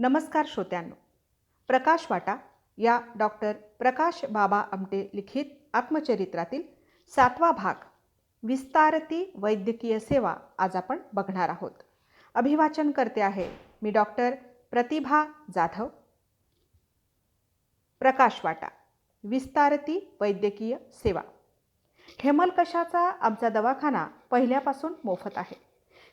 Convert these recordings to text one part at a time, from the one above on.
नमस्कार श्रोत्यांनो. प्रकाश वाटा या डॉक्टर प्रकाश बाबा आमटे लिखित आत्मचरित्रातील 7वा भाग विस्तारती वैद्यकीय सेवा आज आपण बघणार आहोत. अभिवाचन करते आहे मी डॉक्टर प्रतिभा जाधव. प्रकाश वाटा विस्तारती वैद्यकीय सेवा. हेमलकशाचा आमचा दवाखाना पहिल्यापासून मोफत आहे.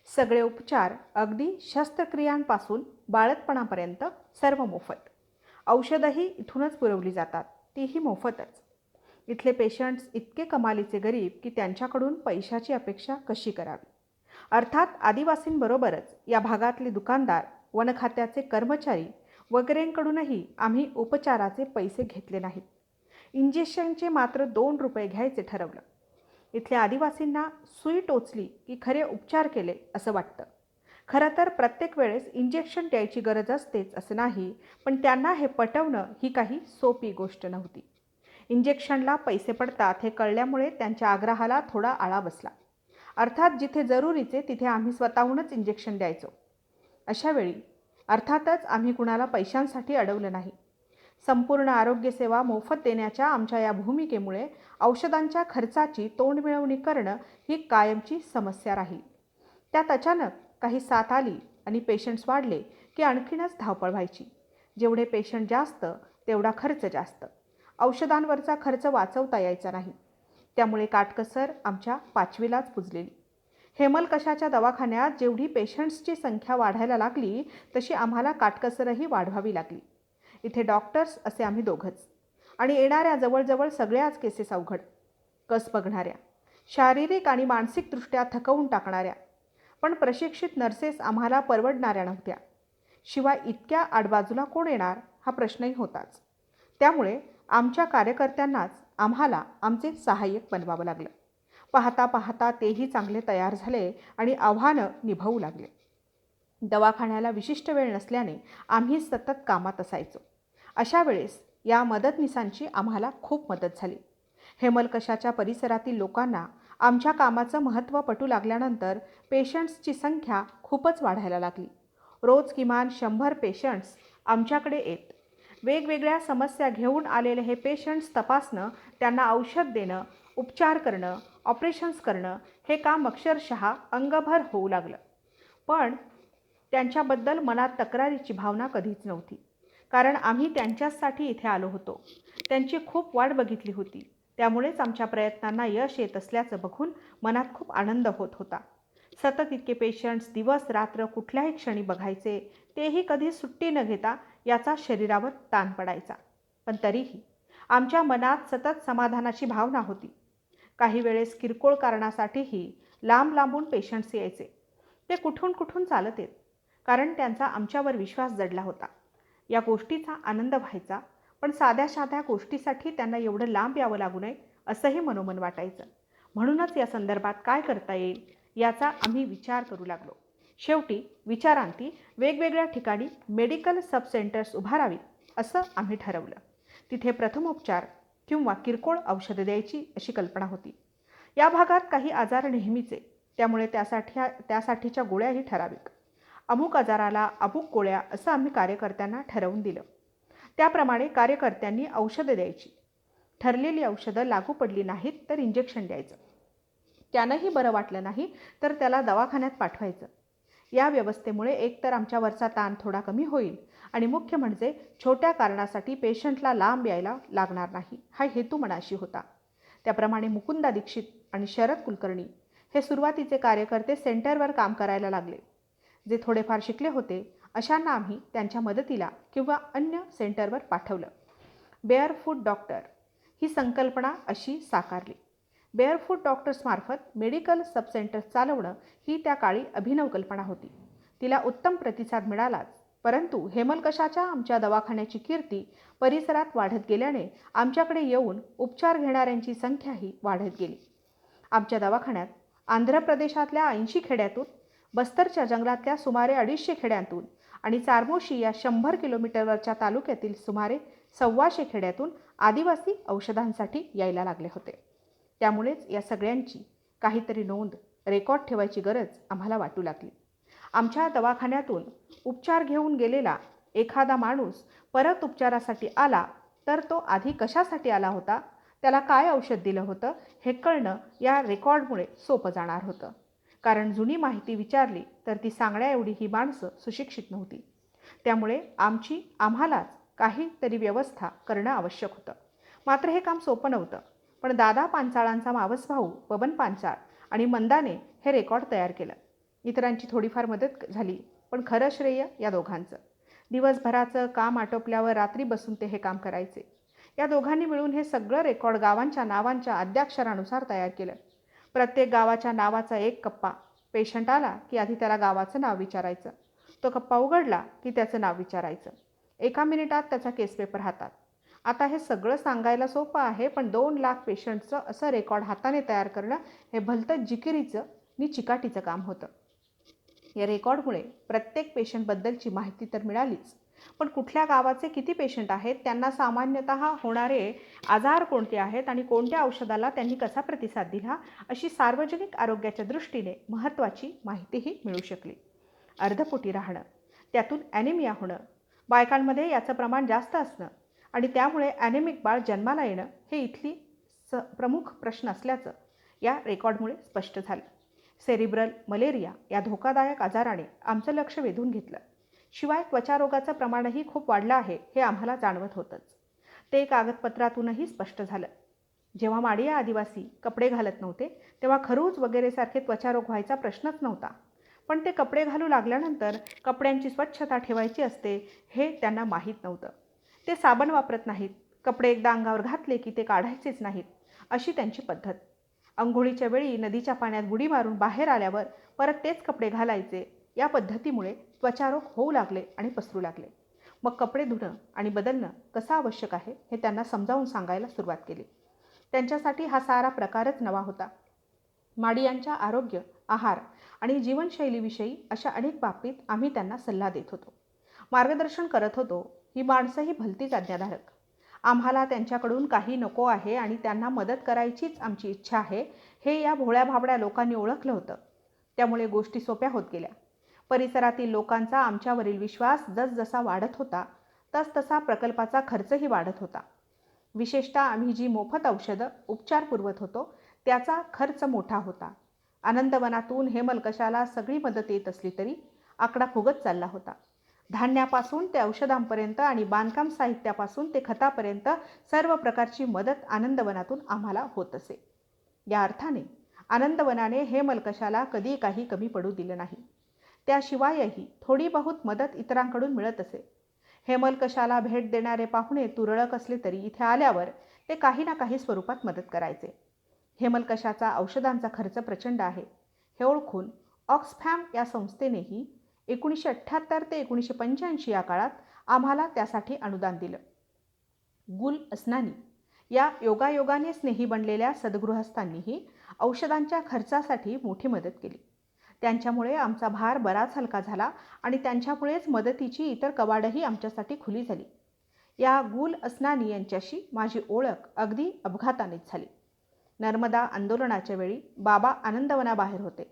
सगळे उपचार अगदी शस्त्रक्रियांपासून बाळंतपणापर्यंत सर्व मोफत. औषधंही इथूनच पुरवली जातात, तीही मोफतच. इथले पेशंट्स इतके कमालीचे गरीब की त्यांच्याकडून पैशाची अपेक्षा कशी करावी. अर्थात आदिवासींबरोबरच या भागातले दुकानदार, वनखात्याचे कर्मचारी वगैरेंकडूनही आम्ही उपचाराचे पैसे घेतले नाहीत. इंजेक्शनचे मात्र 2 रुपये घ्यायचे ठरवलं. इथल्या आदिवासींना सुई टोचली की खरे उपचार केले असं वाटतं. खरं तर प्रत्येक वेळेस इंजेक्शन द्यायची गरज असतेच असं नाही, पण त्यांना हे पटवणं ही काही सोपी गोष्ट नव्हती. इंजेक्शनला पैसे पडतात हे कळल्यामुळे त्यांच्या आग्रहाला थोडा आळा बसला. अर्थात जिथे जरुरीचे तिथे आम्ही स्वतःहूनच इंजेक्शन द्यायचो. अशावेळी अर्थातच आम्ही कुणाला पैशांसाठी अडवलं नाही. संपूर्ण आरोग्यसेवा मोफत देण्याच्या आमच्या या भूमिकेमुळे औषधांच्या खर्चाची तोंडमिळवणी करणं ही कायमची समस्या राहील. त्यात अचानक काही साथ आली आणि पेशंट्स वाढले की आणखीनच धावपळ व्हायची. जेवढे पेशंट जास्त तेवढा खर्च जास्त. औषधांवरचा खर्च वाचवता यायचा नाही. त्यामुळे काटकसर आमच्या 5वीलाच पुजलेली. हेमलकशाच्या दवाखान्यात जेवढी पेशंट्सची संख्या वाढायला लागली तशी आम्हाला काटकसरही वाढवावी लागली. इथे डॉक्टर्स असे आम्ही दोघंच आणि येणाऱ्या जवळजवळ सगळ्याच केसेस अवघड, कस बघणाऱ्या, शारीरिक आणि मानसिकदृष्ट्या थकवून टाकणाऱ्या. पण प्रशिक्षित नर्सेस आम्हाला परवडणाऱ्या नव्हत्या. शिवाय इतक्या आडबाजूला कोण येणार हा प्रश्नही होताच. त्यामुळे आमच्या कार्यकर्त्यांनाच आम्हाला आमचे सहाय्यक बनवावं लागलं. पाहता पाहता तेही चांगले तयार झाले आणि आव्हानं निभावू लागले. दवाखान्याला विशिष्ट वेळ नसल्याने आम्ही सतत कामात असायचो. अशा वेळेस या मदतनीसांची आम्हाला खूप मदत झाली. हेमलकशाच्या परिसरातील लोकांना आमच्या कामाचं महत्त्व पटू लागल्यानंतर पेशंट्सची संख्या खूपच वाढायला लागली. रोज किमान 100 पेशंट्स आमच्याकडे येत. वेगवेगळ्या समस्या घेऊन आलेले हे पेशंट्स तपासणं, त्यांना औषध देणं, उपचार करणं, ऑपरेशन्स करणं हे काम अक्षरशः अंगभर होऊ लागलं. पण त्यांच्याबद्दल मनात तक्रारीची भावना कधीच नव्हती. कारण आम्ही त्यांच्यासाठी इथे आलो होतो. त्यांची खूप वाट बघितली होती. त्यामुळेच आमच्या प्रयत्नांना यश येत असल्याचं बघून मनात खूप आनंद होत होता. सतत इतके पेशंट्स दिवस रात्र कुठल्याही क्षणी बघायचे, तेही कधी सुट्टी न घेता याचा शरीरावर ताण पडायचा. पण तरीही आमच्या मनात सतत समाधानाची भावना होती. काही वेळेस किरकोळ कारणासाठीही लांब लांबून पेशंट्स यायचे. ते कुठून कुठून चालत येत, कारण त्यांचा आमच्यावर विश्वास जडला होता. या गोष्टीचा आनंद व्हायचा, पण साध्या साध्या गोष्टीसाठी त्यांना एवढं लांब यावं लागू नये असंही मनोमन वाटायचं. म्हणूनच या संदर्भात काय करता येईल याचा आम्ही विचार करू लागलो. शेवटी विचारांती वेगवेगळ्या ठिकाणी मेडिकल सब सेंटर्स उभारावीत असं आम्ही ठरवलं. तिथे प्रथमोपचार किंवा किरकोळ औषधं द्यायची अशी कल्पना होती. या भागात काही आजार नेहमीचे, त्यामुळे त्यासाठीच्या गोळ्याही ठराविक. अमुक आजाराला अमुक गोळ्या असं आम्ही कार्यकर्त्यांना ठरवून दिलं. त्याप्रमाणे कार्यकर्त्यांनी औषधं द्यायची. ठरलेली औषधं लागू पडली नाहीत तर इंजेक्शन द्यायचं. त्यानंही बरं वाटलं नाही तर त्याला दवाखान्यात पाठवायचं. या व्यवस्थेमुळे एकतर आमच्यावरचा ताण थोडा कमी होईल आणि मुख्य म्हणजे छोट्या कारणासाठी पेशंटला लांब यायला लागणार नाही हा हेतू मनाशी होता. त्याप्रमाणे मुकुंदा दीक्षित आणि शरद कुलकर्णी हे सुरुवातीचे कार्यकर्ते सेंटरवर काम करायला लागले. जे थोडेफार शिकले होते अशांना आम्ही त्यांच्या मदतीला किंवा अन्य सेंटरवर पाठवलं. बेअरफूट डॉक्टर ही संकल्पना अशी साकारली. बेअरफूट डॉक्टर्समार्फत मेडिकल सब सेंटर्स चालवणं ही त्या काळी अभिनव कल्पना होती. तिला उत्तम प्रतिसाद मिळालाच, परंतु हेमलकशाच्या आमच्या दवाखान्याची कीर्ती परिसरात वाढत गेल्याने आमच्याकडे येऊन उपचार घेणाऱ्यांची संख्याही वाढत गेली. आमच्या दवाखान्यात आंध्र प्रदेशातल्या 80 खेड्यातून, बस्तरच्या जंगलातल्या सुमारे 250 खेड्यांतून आणि चारमोशी या 100 किलोमीटरवरच्या तालुक्यातील सुमारे 125 खेड्यातून आदिवासी औषधांसाठी यायला लागले होते. त्यामुळेच या सगळ्यांची काहीतरी नोंद, रेकॉर्ड ठेवायची गरज आम्हाला वाटू लागली. आमच्या दवाखान्यातून उपचार घेऊन गेलेला एखादा माणूस परत उपचारासाठी आला तर तो आधी कशासाठी आला होता, त्याला काय औषध दिलं होतं हे कळणं या रेकॉर्डमुळे सोपं जाणार होतं. कारण जुनी माहिती विचारली तर ती सांगण्याएवढी ही माणसं सुशिक्षित नव्हती. त्यामुळे आम्हालाच काहीतरी व्यवस्था करणं आवश्यक होतं. मात्र हे काम सोपं नव्हतं. पण दादा पांचाळांचा मावस भाऊ बबन पांचाळ आणि मंदाने हे रेकॉर्ड तयार केलं. इतरांची थोडीफार मदत झाली, पण खरं श्रेय या दोघांचं. दिवसभराचं काम आटोपल्यावर रात्री बसून ते हे काम करायचे. या दोघांनी मिळून हे सगळं रेकॉर्ड गावांच्या नावांच्या आद्याक्षरानुसार तयार केलं. प्रत्येक गावाच्या नावाचा एक कप्पा. पेशंट आला की आधी त्याला गावाचं नाव विचारायचं. तो कप्पा उघडला की त्याचं नाव विचारायचं. 1 मिनिटात त्याचा केस पेपर हातात. आता हे सगळं सांगायला सोपं आहे, पण 2 लाख पेशंटचं असं रेकॉर्ड हाताने तयार करणं हे भलतं जिकिरीचं आणि चिकाटीचं काम होतं. या रेकॉर्डमुळे प्रत्येक पेशंटबद्दलची माहिती तर मिळालीच, पण कुठल्या गावाचे किती पेशंट आहेत, त्यांना सामान्यतः होणारे आजार कोणते आहेत आणि कोणत्या औषधाला त्यांनी कसा प्रतिसाद दिला, अशी सार्वजनिक आरोग्याच्या दृष्टीने महत्त्वाची माहितीही मिळू शकली. अर्धपोटी राहणं, त्यातून ॲनिमिया होणं, बायकांमध्ये याचं प्रमाण जास्त असणं आणि त्यामुळे ॲनेमिक बाळ जन्माला येणं हे इथली प्रमुख प्रश्न असल्याचं या रेकॉर्डमुळे स्पष्ट झालं. सेरिब्रल मलेरिया या धोकादायक आजाराने आमचं लक्ष वेधून घेतलं. शिवाय त्वचारोगाचं प्रमाणही खूप वाढलं आहे हे आम्हाला जाणवत होतंच. ते कागदपत्रातूनही स्पष्ट झालं. जेव्हा माडिया आदिवासी कपडे घालत नव्हते तेव्हा खरूज वगैरेसारखे त्वचारोग व्हायचा प्रश्नच नव्हता. पण ते कपडे घालू लागल्यानंतर कपड्यांची स्वच्छता ठेवायची असते हे त्यांना माहीत नव्हतं. ते साबण वापरत नाहीत. कपडे एकदा अंगावर घातले की ते काढायचेच नाहीत, अशी त्यांची पद्धत. अंघोळीच्या वेळी नदीच्या पाण्यात बुडी मारून बाहेर आल्यावर परत तेच कपडे घालायचे. या पद्धतीमुळे त्वचारोग होऊ लागले आणि पसरू लागले. मग कपडे धुणं आणि बदलणं कसं आवश्यक आहे हे त्यांना समजावून सांगायला सुरुवात केली. त्यांच्यासाठी हा सारा प्रकारच नवा होता. माडियांच्या आरोग्य, आहार आणि जीवनशैलीविषयी अशा अनेक बाबतीत आम्ही त्यांना सल्ला देत होतो, मार्गदर्शन करत होतो. ही माणसंही भलतीच आज्ञाधारक. आम्हाला त्यांच्याकडून काही नको आहे आणि त्यांना मदत करायचीच आमची इच्छा आहे हे या भोळ्या भाबड्या लोकांनी ओळखलं होतं. त्यामुळे गोष्टी सोप्या होत गेल्या. परिसरातील लोकांचा आमच्यावरील विश्वास जसजसा वाढत होता तसतसा प्रकल्पाचा खर्चही वाढत होता. विशेषतः आम्ही जी मोफत औषधं उपचार पुरवत होतो त्याचा खर्च मोठा होता. आनंदवनातून हेमलकशाला सगळी मदत येत असली तरी आकडा फुगत चालला होता. धान्यापासून ते औषधांपर्यंत आणि बांधकाम साहित्यापासून ते खतापर्यंत सर्व प्रकारची मदत आनंदवनातून आम्हाला होत असे. या अर्थाने आनंदवनाने हेमलकशाला कधी काही कमी पडू दिलं नाही. त्याशिवायही थोडी बहुत मदत इतरांकडून मिळत असे. हेमलकशाला भेट देणारे पाहुणे तुरळक असले तरी इथे आल्यावर ते काही ना काही स्वरूपात मदत करायचे. हेमलकशाचा औषधांचा खर्च प्रचंड आहे हे ओळखून ऑक्सफॅम या संस्थेनेही 1978 ते 1985 या काळात आम्हाला त्यासाठी अनुदान दिलं. गुल अस्नानी या योगायोगाने स्नेही बनलेल्या सद्गृहस्थांनीही औषधांच्या खर्चासाठी मोठी मदत केली. त्यांच्यामुळे आमचा भार बराच हलका झाला आणि त्यांच्यामुळेच मदतीची इतर कवाडंही आमच्यासाठी खुली झाली. या गुल अस्नानी यांच्याशी माझी ओळख अगदी अपघातानेच झाली. नर्मदा आंदोलनाच्या वेळी बाबा आनंदवनाबाहेर होते.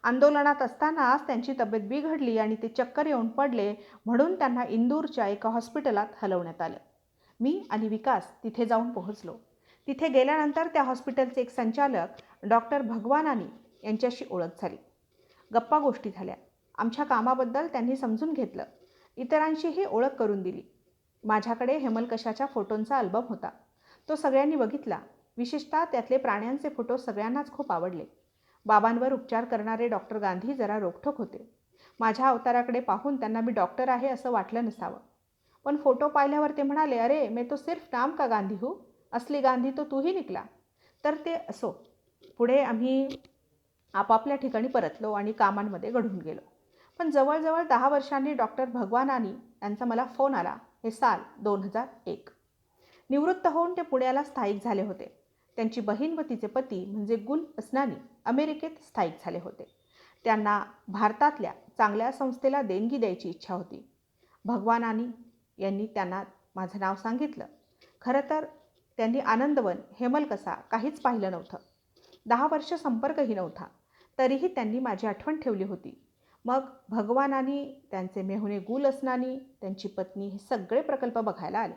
आंदोलनात असतानाच त्यांची तब्येत बिघडली आणि ते चक्कर येऊन पडले, म्हणून त्यांना इंदूरच्या एका हॉस्पिटलात हलवण्यात आलं. मी आणि विकास तिथे जाऊन पोहोचलो. तिथे गेल्यानंतर त्या हॉस्पिटलचे एक संचालक डॉक्टर भगवानानी यांच्याशी ओळख झाली. गप्पा गोष्टी झाल्या. आमच्या कामाबद्दल त्यांनी समजून घेतलं. इतरांशीही ओळख करून दिली. माझ्याकडे हेमलकशाच्या फोटोंचा अल्बम होता. तो सगळ्यांनी बघितला. विशेषतः त्यातले प्राण्यांचे फोटो सगळ्यांनाच खूप आवडले. बाबांवर उपचार करणारे डॉक्टर गांधी जरा रोखठोक होते. माझ्या अवताराकडे पाहून त्यांना मी डॉक्टर आहे असं वाटलं नसावं. पण फोटो पाहिल्यावर ते म्हणाले, अरे मैं तो सिर्फ नाम का गांधी हूँ, असली गांधी तो तूही निकला. तर ते असो. पुढे आम्ही आपापल्या ठिकाणी परतलो आणि कामांमध्ये गढून गेलो. पण जवळजवळ 10 वर्षांनी डॉक्टर भगवानानी यांचा मला फोन आला. हे साल 2001. निवृत्त होऊन ते पुण्याला स्थायिक झाले होते. त्यांची बहीण व तिचे पती म्हणजे गुल अस्नानी अमेरिकेत स्थायिक झाले होते. त्यांना भारतातल्या चांगल्या संस्थेला देणगी द्यायची इच्छा होती. भगवानानी यांनी त्यांना माझं नाव सांगितलं. खरं तर त्यांनी आनंदवन, हेमलकसा काहीच पाहिलं नव्हतं. 10 वर्ष संपर्कही नव्हता. तरीही त्यांनी माझी आठवण ठेवली होती. मग भगवानानी, त्यांचे मेहुणे गुल असनानी, त्यांची पत्नी हे सगळे प्रकल्प बघायला आले.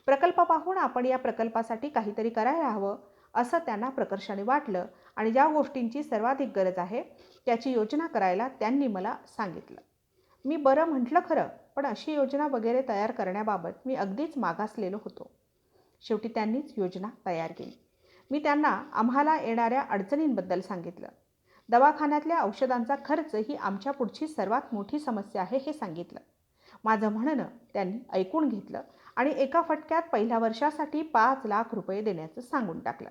प्रकल्प पाहून आपण या प्रकल्पासाठी काहीतरी करायला हवं असं त्यांना प्रकर्षाने वाटलं आणि ज्या गोष्टींची सर्वाधिक गरज आहे त्याची योजना करायला त्यांनी मला सांगितलं. मी बरं म्हटलं खरं, पण अशी योजना वगैरे तयार करण्याबाबत मी अगदीच मागासलेलो होतो. शेवटी त्यांनीच योजना तयार केली. मी त्यांना आम्हाला येणाऱ्या अडचणींबद्दल सांगितलं. दवाखान्यातल्या औषधांचा खर्च ही आमच्या पुढची सर्वात मोठी समस्या आहे हे सांगितलं. माझं म्हणणं त्यांनी ऐकून घेतलं आणि एका फटक्यात पहिल्या वर्षासाठी 5 लाख रुपये देण्याचं सांगून टाकलं.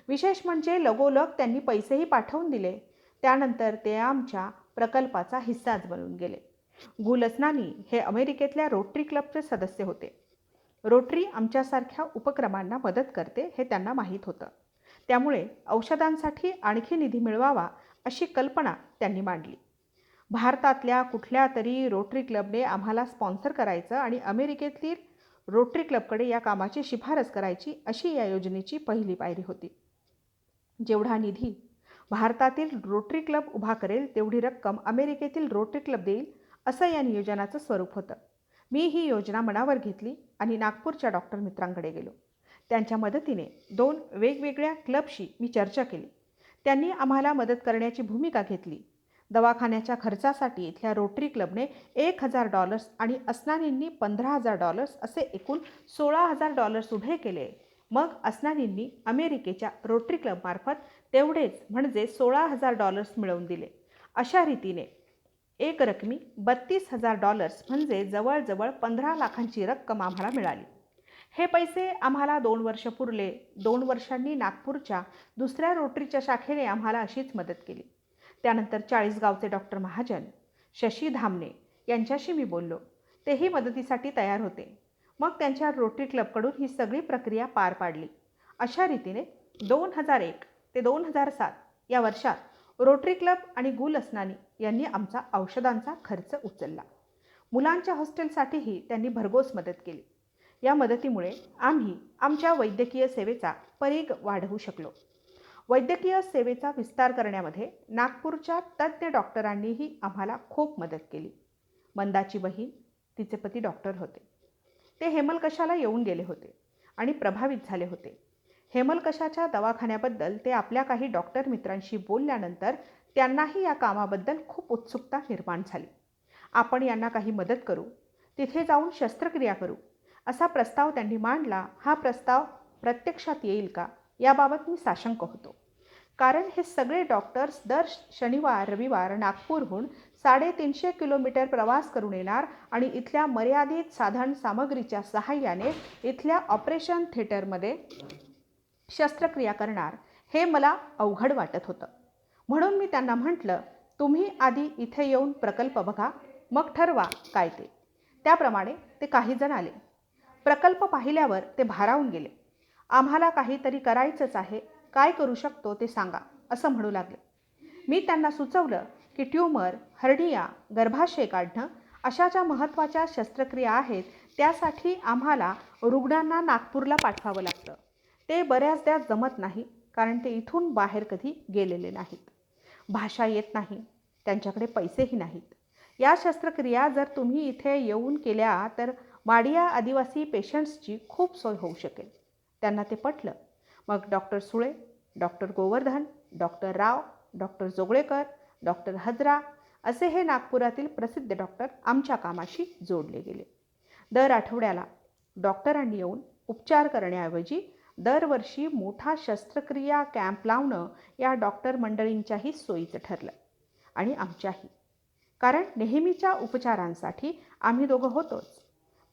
विशेष म्हणजे लगोलग त्यांनी पैसेही पाठवून दिले. त्यानंतर ते आमच्या प्रकल्पाचा हिस्साच बनून गेले. गुल असनानी हे अमेरिकेतल्या रोटरी क्लबचे सदस्य होते. रोटरी आमच्यासारख्या उपक्रमांना मदत करते हे त्यांना माहीत होतं. त्यामुळे औषधांसाठी आणखी निधी मिळवावा अशी कल्पना त्यांनी मांडली. भारतातल्या कुठल्या तरी रोटरी क्लबने आम्हाला स्पॉन्सर करायचं आणि अमेरिकेतील रोटरी क्लबकडे या कामाची शिफारस करायची अशी या योजनेची पहिली पायरी होती. जेवढा निधी भारतातील रोटरी क्लब उभा करेल तेवढी रक्कम अमेरिकेतील रोटरी क्लब देईल असं या नियोजनाचं स्वरूप होतं. मी ही योजना मनावर घेतली आणि नागपूरच्या डॉक्टर मित्रांकडे गेलो. त्यांच्या मदतीने 2 वेगवेगळ्या क्लबशी मी चर्चा केली. त्यांनी आम्हाला मदत करण्याची भूमिका घेतली. दवाखान्याच्या खर्चासाठी इथल्या रोटरी क्लबने $1,000 आणि असनानींनी $15,000 असे एकूण $16,000 उभे केले. मग असनानींनी अमेरिकेच्या रोटरी क्लबमार्फत तेवढेच म्हणजे $16,000 मिळवून दिले. अशा रीतीने एकरकमी $32,000 म्हणजे जवळजवळ 15 लाखांची रक्कम आम्हाला मिळाली. हे पैसे आम्हाला 2 वर्ष पुरले. 2 वर्षांनी नागपूरच्या दुसऱ्या रोटरीच्या शाखेने आम्हाला अशीच मदत केली. त्यानंतर 40 गावचे डॉक्टर महाजन, शशी धामणे यांच्याशी मी बोललो. तेही मदतीसाठी तयार होते. मग त्यांच्या रोटरी क्लबकडून ही सगळी प्रक्रिया पार पाडली. अशा रीतीने 2001 ते 2007 या वर्षात रोटरी क्लब आणि गुल असनानी यांनी आमचा औषधांचा खर्च उचलला. मुलांच्या हॉस्टेलसाठीही त्यांनी भरघोस मदत केली. या मदतीमुळे आम्ही आमच्या वैद्यकीय सेवेचा परीघ वाढवू शकलो. वैद्यकीय सेवेचा विस्तार करण्यामध्ये नागपूरच्या तज्ज्ञ डॉक्टरांनीही आम्हाला खूप मदत केली. मंदाची बहीण, तिचे पती डॉक्टर होते. ते हेमलकशाला येऊन गेले होते आणि प्रभावित झाले होते. हेमलकशाच्या दवाखान्याबद्दल ते आपल्या काही डॉक्टर मित्रांशी बोलल्यानंतर त्यांनाही या कामाबद्दल खूप उत्सुकता निर्माण झाली. आपण यांना काही मदत करू, तिथे जाऊन शस्त्रक्रिया करू असा प्रस्ताव त्यांनी मांडला. हा प्रस्ताव प्रत्यक्षात येईल का याबाबत मी साशंक होतो. कारण हे सगळे डॉक्टर्स दर शनिवार रविवार नागपूरहून 350 किलोमीटर प्रवास करून येणार आणि इथल्या मर्यादित साधन सामग्रीच्या सहाय्याने इथल्या ऑपरेशन थिएटरमध्ये शस्त्रक्रिया करणार हे मला अवघड वाटत होतं. म्हणून मी त्यांना म्हटलं, तुम्ही आधी इथे येऊन प्रकल्प बघा, मग ठरवा काय ते. त्याप्रमाणे ते काही जण आले. प्रकल्प पाहिल्यावर ते भारावून गेले. आम्हाला काहीतरी करायचंच आहे, काय करू शकतो ते सांगा असं म्हणू लागले. मी त्यांना सुचवलं की ट्यूमर, हर्निया, गर्भाशय काढणं अशा ज्या महत्त्वाच्या शस्त्रक्रिया आहेत त्यासाठी आम्हाला रुग्णांना नागपूरला पाठवावं लागतं. ते बऱ्याचदा जमत नाही कारण ते इथून बाहेर कधी गेलेले नाहीत. भाषा येत नाही, त्यांच्याकडे पैसेही नाहीत. या शस्त्रक्रिया जर तुम्ही इथे येऊन केल्या तर माडिया आदिवासी पेशंट्सची खूप सोय होऊ शकेल. त्यांना ते पटलं. मग doctor Sule, doctor Govardhan, doctor Rao, doctor Joglekar, doctor Hazra असे हे नागपुरातील प्रसिद्ध डॉक्टर आमच्या कामाशी जोडले गेले. दर आठवड्याला डॉक्टरांनी येऊन उपचार करण्याऐवजी दरवर्षी मोठा शस्त्रक्रिया कॅम्प लावणं या डॉक्टर मंडळींच्याही सोयीचं ठरलं आणि आमच्याही. कारण नेहमीच्या उपचारांसाठी आम्ही दोघं होतोच,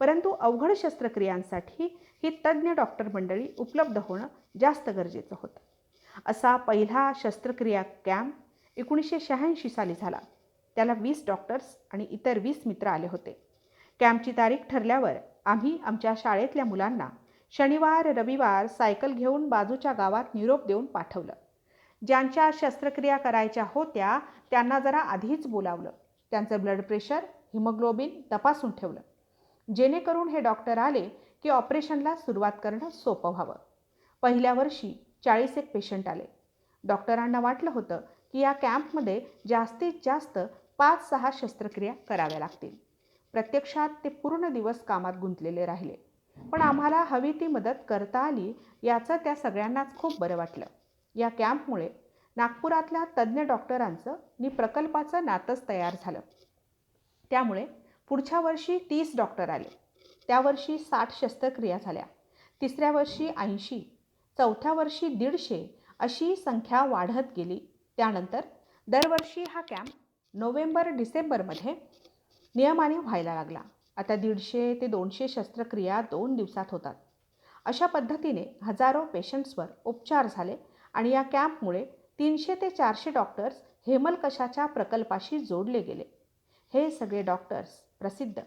परंतु अवघड शस्त्रक्रियांसाठी ही तज्ज्ञ डॉक्टर मंडळी उपलब्ध होणं जास्त गरजेचं होतं. असा पहिला शस्त्रक्रिया कॅम्प 1986 साली झाला. त्याला 20 डॉक्टर्स आणि इतर 20 मित्र आले होते. कॅम्पची तारीख ठरल्यावर आम्ही आमच्या शाळेतल्या मुलांना शनिवार रविवार सायकल घेऊन बाजूच्या गावात निरोप देऊन पाठवलं. ज्यांच्या शस्त्रक्रिया करायच्या होत्या त्यांना जरा आधीच बोलावलं. त्यांचं ब्लड प्रेशर, हिमोग्लोबिन तपासून ठेवलं, जेणेकरून हे डॉक्टर आले की ऑपरेशनला सुरुवात करणं सोपं व्हावं. पहिल्या वर्षी 41 पेशंट आले. डॉक्टरांना वाटलं होतं की या कॅम्पमध्ये जास्तीत जास्त 5-6 शस्त्रक्रिया कराव्या लागतील. प्रत्यक्षात ते पूर्ण दिवस कामात गुंतलेले राहिले. पण आम्हाला हवी ती मदत करता आली याचं त्या सगळ्यांनाच खूप बरं वाटलं. या कॅम्पमुळे नागपुरातल्या तज्ज्ञ डॉक्टरांचं आणि प्रकल्पाचं नातंच तयार झालं. त्यामुळे पुढच्या वर्षी 30 डॉक्टर आले. त्या वर्षी 60 शस्त्रक्रिया झाल्या. तिसऱ्या वर्षी 80, चौथ्या वर्षी 150 अशी संख्या वाढत गेली. त्यानंतर दरवर्षी हा कॅम्प नोव्हेंबर-डिसेंबरमध्ये नियमाने व्हायला लागला. आता 150 ते 200 शस्त्रक्रिया 2 दिवसात होतात. अशा पद्धतीने हजारो पेशंट्सवर उपचार झाले आणि या कॅम्पमुळे 300 ते 400 डॉक्टर्स हेमलकशाच्या प्रकल्पाशी जोडले गेले. हे सगळे डॉक्टर्स प्रसिद्ध,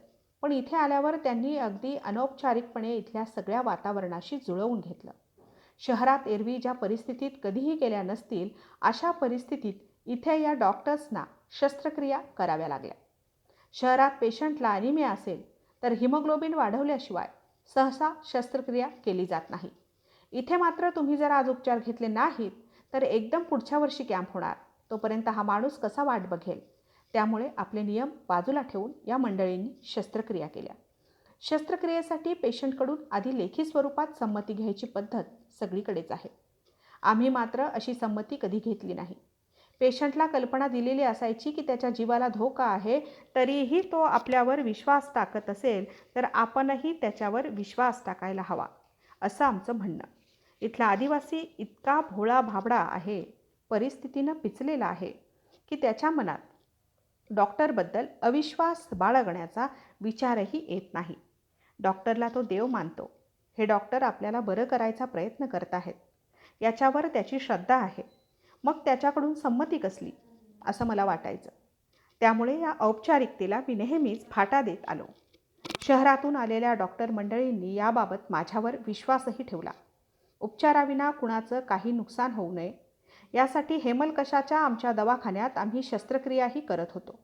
पण इथे आल्यावर त्यांनी अगदी अनौपचारिकपणे इथल्या सगळ्या वातावरणाशी जुळवून घेतलं. शहरात एरवी ज्या परिस्थितीत कधीही गेल्या नसतील अशा परिस्थितीत इथे या डॉक्टर्सना शस्त्रक्रिया कराव्या लागल्या. शहरात पेशंटला ॲनिमिया असेल तर हिमोग्लोबिन वाढवल्याशिवाय सहसा शस्त्रक्रिया केली जात नाही. इथे मात्र तुम्ही जर आज उपचार घेतले नाहीत तर एकदम पुढच्या वर्षी कॅम्प होणार. तोपर्यंत हा माणूस कसा वाट बघेल? त्यामुळे आपले नियम बाजूला ठेवून या मंडळींनी शस्त्रक्रिया केल्या. शस्त्रक्रियेसाठी पेशंटकडून आधी लेखी स्वरूपात संमती घ्यायची पद्धत सगळीकडेच आहे. आम्ही मात्र अशी संमती कधी घेतली नाही. पेशंटला कल्पना दिलेली असायची की त्याच्या जीवाला धोका आहे, तरीही तो आपल्यावर विश्वास टाकत असेल तर आपणही त्याच्यावर विश्वास टाकायला हवा, असं आमचं म्हणणं. इथला आदिवासी इतका भोळा भाबडा आहे, परिस्थितीनं पिचलेला आहे की त्याच्या मनात डॉक्टरबद्दल अविश्वास बाळगण्याचा विचारही येत नाही. डॉक्टरला तो देव मानतो. हे डॉक्टर आपल्याला बरं करायचा प्रयत्न करत आहेत याच्यावर त्याची श्रद्धा आहे. मग त्याच्याकडून संमती कसली असं मला वाटायचं. त्यामुळे या औपचारिकतेला मी नेहमीच फाटा देत आलो. शहरातून आलेल्या डॉक्टर मंडळींनी याबाबत माझ्यावर विश्वासही ठेवला. उपचाराविना कुणाचं काही नुकसान होऊ नये यासाठी हेमलकशाच्या आमच्या दवाखान्यात आम्ही शस्त्रक्रियाही करत होतो.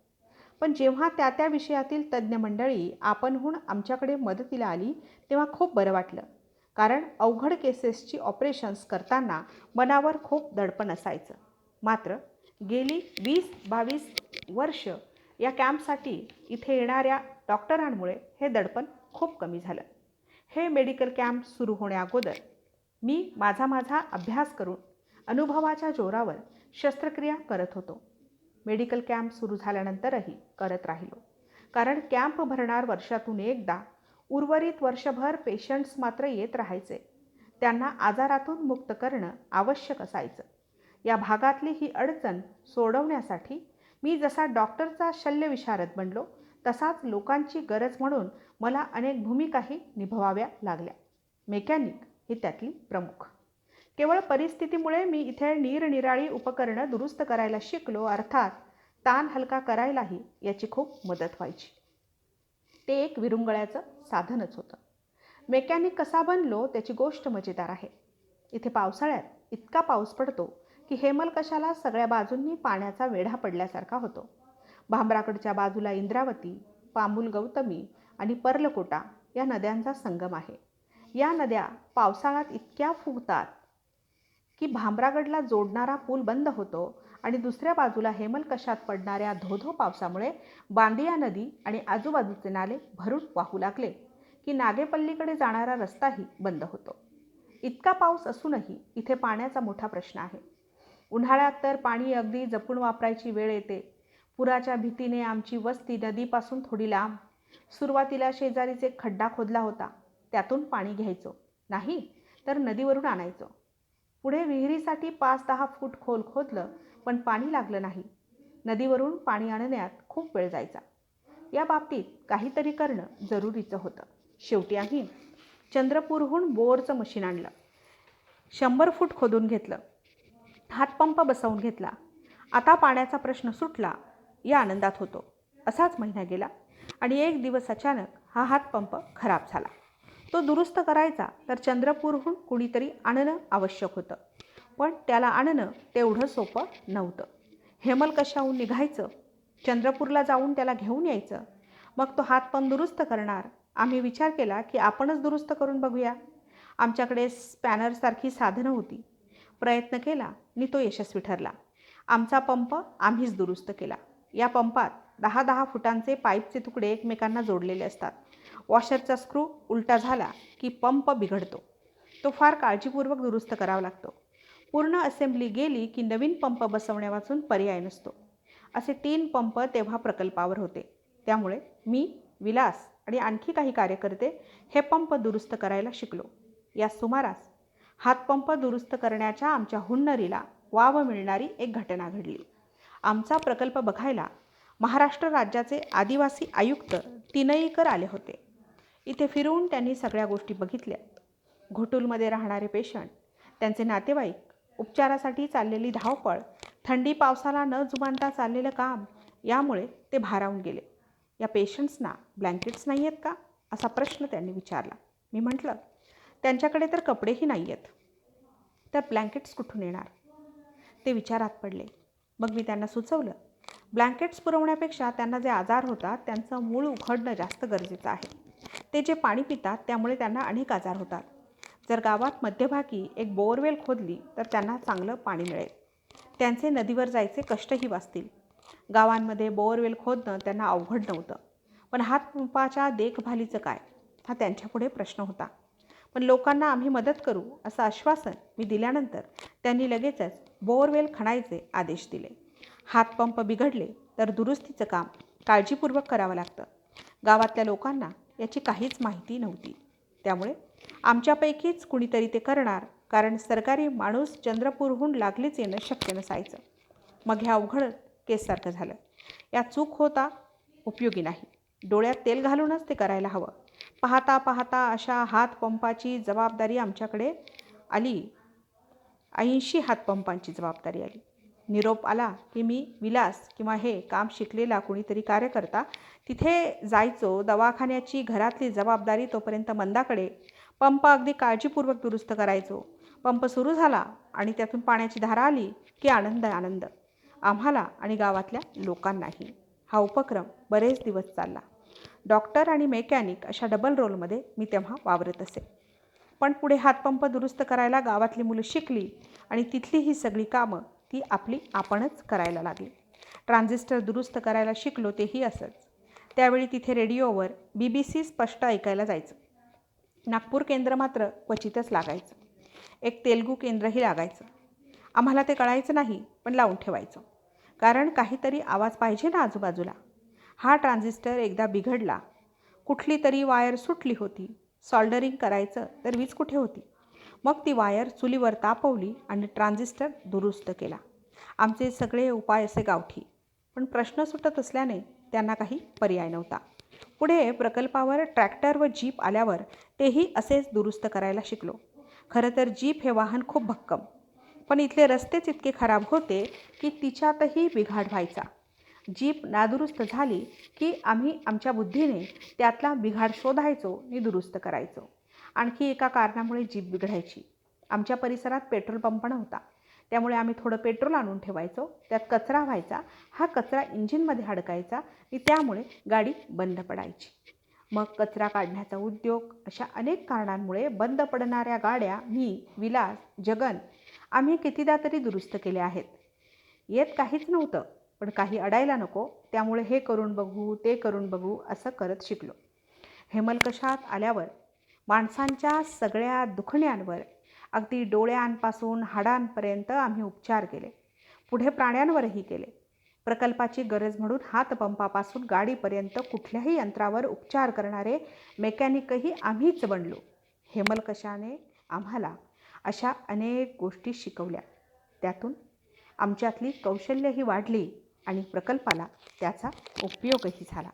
पण जेव्हा त्या विषयातील तज्ज्ञ मंडळी आपणहून आमच्याकडे मदतीला आली तेव्हा खूप बरं वाटलं. कारण अवघड केसेसची ऑपरेशन्स करताना मनावर खूप दडपण असायचं. मात्र गेली 20-22 वर्ष या कॅम्पसाठी इथे येणाऱ्या डॉक्टरांमुळे हे दडपण खूप कमी झालं. हे मेडिकल कॅम्प सुरू होण्याअगोदर मी माझा अभ्यास करून अनुभवाच्या जोरावर शस्त्रक्रिया करत होतो. मेडिकल कॅम्प सुरू झाल्यानंतरही करत राहिलो. कारण कॅम्प भरणार वर्षातून एकदा, उर्वरित वर्षभर पेशंट्स मात्र येत राहायचे. त्यांना आजारातून मुक्त करणं आवश्यक असायचं. या भागातली ही अडचण सोडवण्यासाठी मी जसा डॉक्टरचा शल्यविशारद बनलो तसाच लोकांची गरज म्हणून मला अनेक भूमिकाही निभवाव्या लागल्या. मेकॅनिक ही त्यातली प्रमुख. केवळ परिस्थितीमुळे मी इथे निरनिराळी उपकरणं दुरुस्त करायला शिकलो, अर्थात ताण हलका करायलाही याची खूप मदत व्हायची. ते एक विरंगुळ्याचं साधनच होतं. मेकॅनिक कसा बनलो त्याची गोष्ट मजेदार आहे. इथे पावसाळ्यात इतका पाऊस पडतो की हेमलकशाला सगळ्या बाजूंनी पाण्याचा वेढा पडल्यासारखा होतो. भामरागडच्या बाजूला इंद्रावती, पामुल गौतमी आणि पर्लकोटा या नद्यांचा संगम आहे. या नद्या पावसाळ्यात इतक्या फुगतात की भामरागडला जोडणारा पूल बंद होतो आणि दुसऱ्या बाजूला हेमलकशात पडणाऱ्या धोधो पावसामुळे बांदिया नदी आणि आजूबाजूचे नाले भरून वाहू लागले की नागेपल्लीकडे जाणारा रस्ताही बंद होतो. इतका पाऊस असूनही इथे पाण्याचा मोठा प्रश्न आहे. उन्हाळ्यात तर पाणी अगदी जपून वापरायची वेळ येते. पुराच्या भीतीने आमची वस्ती नदीपासून थोडी लांब. सुरुवातीला शेजारीच एक खड्डा खोदला होता. त्यातून पाणी घ्यायचो, नाही तर नदीवरून आणायचो. पुढे विहिरीसाठी 5-10 फूट खोल खोदलं, पण पाणी लागलं नाही. नदीवरून पाणी आणण्यात खूप वेळ जायचा. या बाबतीत काहीतरी करणं जरुरीचं होतं. शेवटी आम्ही चंद्रपूरहून बोरचं मशीन आणलं. 100 फूट खोदून घेतलं. हातपंप बसवून घेतला. आता पाण्याचा प्रश्न सुटला या आनंदात होतो. असाच महिना गेला आणि एक दिवस अचानक हा हातपंप खराब झाला. तो दुरुस्त करायचा तर चंद्रपूरहून कुणीतरी आणणं आवश्यक होतं. पण त्याला आणणं तेवढं सोपं नव्हतं. हेमलकशाहून निघायचं, चंद्रपूरला जाऊन त्याला घेऊन यायचं, मग तो हातपंप दुरुस्त करणार. आम्ही विचार केला की आपणच दुरुस्त करून बघूया. आमच्याकडे स्पॅनरसारखी साधनं होती. प्रयत्न केला आणि तो यशस्वी ठरला. आमचा पंप आम्हीच दुरुस्त केला. या पंपात 10-10 फुटांचे पाईपचे तुकडे एकमेकांना जोडलेले असतात. वॉशरचा स्क्रू उलटा झाला की पंप बिघडतो. तो फार काळजीपूर्वक दुरुस्त करावा लागतो. पूर्ण असेंब्ली गेली की नवीन पंप बसवण्यावाचून पर्याय नसतो. असे 3 पंप तेव्हा प्रकल्पावर होते. त्यामुळे मी, विलास आणि आणखी काही कार्यकर्ते हे पंप दुरुस्त करायला शिकलो. या सुमारास हातपंप दुरुस्त करण्याच्या आमच्या हुन्नरीला वाव मिळणारी एक घटना घडली. आमचा प्रकल्प बघायला महाराष्ट्र राज्याचे आदिवासी आयुक्त तिनईकर आले होते. इथे फिरून त्यांनी सगळ्या गोष्टी बघितल्या. घोटुलमध्ये राहणारे पेशंट, त्यांचे नातेवाईक, उपचारासाठी चाललेली धावपळ, थंडी पावसाला न जुमानता चाललेलं काम, यामुळे ते भारावून गेले. या पेशंट्सना ब्लँकेट्स नाही आहेत का, असा प्रश्न त्यांनी विचारला. मी म्हटलं, त्यांच्याकडे तर कपडेही नाही आहेत, तर ब्लँकेट्स कुठून येणार? ते विचारात पडले. मग मी त्यांना सुचवलं, ब्लँकेट्स पुरवण्यापेक्षा त्यांना जे आजार होतात त्यांचं मूळ उखडणं जास्त गरजेचं आहे. ते जे पाणी पितात त्यामुळे त्यांना अनेक आजार होतात. जर गावात मध्यभागी एक बोअरवेल खोदली तर त्यांना चांगलं पाणी मिळेल. त्यांचे नदीवर जायचे कष्टही वाचतील. गावांमध्ये बोअरवेल खोदणं त्यांना अवघड नव्हतं. पण हातपंपाच्या देखभालीचं काय, हा त्यांच्यापुढे प्रश्न होता. पण लोकांना आम्ही मदत करू असं आश्वासन मी दिल्यानंतर त्यांनी लगेचच बोअरवेल खणायचे आदेश दिले. हातपंप बिघडले तर दुरुस्तीचं काम काळजीपूर्वक करावं लागतं. गावातल्या लोकांना याची काहीच माहिती नव्हती. त्यामुळे आमच्यापैकीच कुणीतरी ते करणार, कारण सरकारी माणूस चंद्रपूरहून लागलीच येणं शक्य नसायचं. मग ह्या अवघड केससारखं झालं. या चूक होता उपयोगी नाही. डोळ्यात तेल घालूनच ते करायला हवं. पाहता पाहता अशा हातपंपाची जबाबदारी आमच्याकडे आली. 80 हातपंपांची जबाबदारी आली. निरोप आला की मी, विलास किंवा हे काम शिकलेला कुणीतरी कार्यकर्ता तिथे जायचो. दवाखान्याची घरातली जबाबदारी तोपर्यंत मंदाकडे. पंप अगदी काळजीपूर्वक दुरुस्त करायचो. पंप सुरू झाला आणि त्यातून पाण्याची धारा आली की आनंद आनंद, आम्हाला आणि गावातल्या लोकांनाही. हा उपक्रम बरेच दिवस चालला. डॉक्टर आणि मेकॅनिक अशा डबल रोलमध्ये मी तेव्हा वावरत असे. पण पुढे हातपंप दुरुस्त करायला गावातली मुलं शिकली आणि तिथली ही सगळी कामं ती आपली आपणच करायला लागली. ट्रान्झिस्टर दुरुस्त करायला शिकलो तेही असंच. त्यावेळी तिथे रेडिओवर BBC स्पष्ट ऐकायला जायचं. नागपूर केंद्र मात्र क्वचितच लागायचं. एक तेलुगू केंद्रही लागायचं. आम्हाला ते कळायचं नाही, पण लावून ठेवायचं, कारण काहीतरी आवाज पाहिजे ना आजूबाजूला. हा ट्रान्झिस्टर एकदा बिघडला. कुठली तरी वायर सुटली होती. सॉल्डरिंग करायचं तर वीज कुठे होती. मग ती वायर चुलीवर तापवली आणि ट्रान्झिस्टर दुरुस्त केला. आमचे सगळे उपाय असे गावठी, पण प्रश्न सुटत असल्याने त्यांना काही पर्याय नव्हता. पुढे प्रकल्पावर ट्रॅक्टर व जीप आल्यावर तेही असेच दुरुस्त करायला शिकलो. खरं तर जीप हे वाहन खूप भक्कम, पण इथले रस्तेच इतके खराब होते की तिच्यातही बिघाड व्हायचा. जीप नादुरुस्त झाली की आम्ही आमच्या बुद्धीने त्यातला बिघाड शोधायचो आणि दुरुस्त करायचो. आणखी एका कारणामुळे जीप बिघडायची. आमच्या परिसरात पेट्रोल पंप नव्हता. त्यामुळे आम्ही थोडं पेट्रोल आणून ठेवायचो. त्यात कचरा व्हायचा. हा कचरा इंजिनमध्ये अडकायचा आणि त्यामुळे गाडी बंद पडायची. मग कचरा काढण्याचा उद्योग, अशा अनेक कारणांमुळे बंद पडणाऱ्या गाड्या मी, विलास, जगन आम्ही कितीदा तरी दुरुस्त केल्या आहेत. येत काहीच नव्हतं, पण काही अडायला नको, त्यामुळे हे करून बघू ते करून बघू असं करत शिकलो. हेमलकशात आल्यावर माणसांच्या सगळ्या दुखण्यांवर अगदी डोळ्यांपासून हाडांपर्यंत आम्ही उपचार केले. पुढे प्राण्यांवरही केले. प्रकल्पाची गरज म्हणून हातपंपापासून गाडीपर्यंत कुठल्याही यंत्रावर उपचार करणारे मेकॅनिकही आम्हीच बनलो. हेमलकशाने आम्हाला अशा अनेक गोष्टी शिकवल्या. त्यातून आमच्यातली कौशल्यही वाढली आणि प्रकल्पाला त्याचा उपयोगही झाला.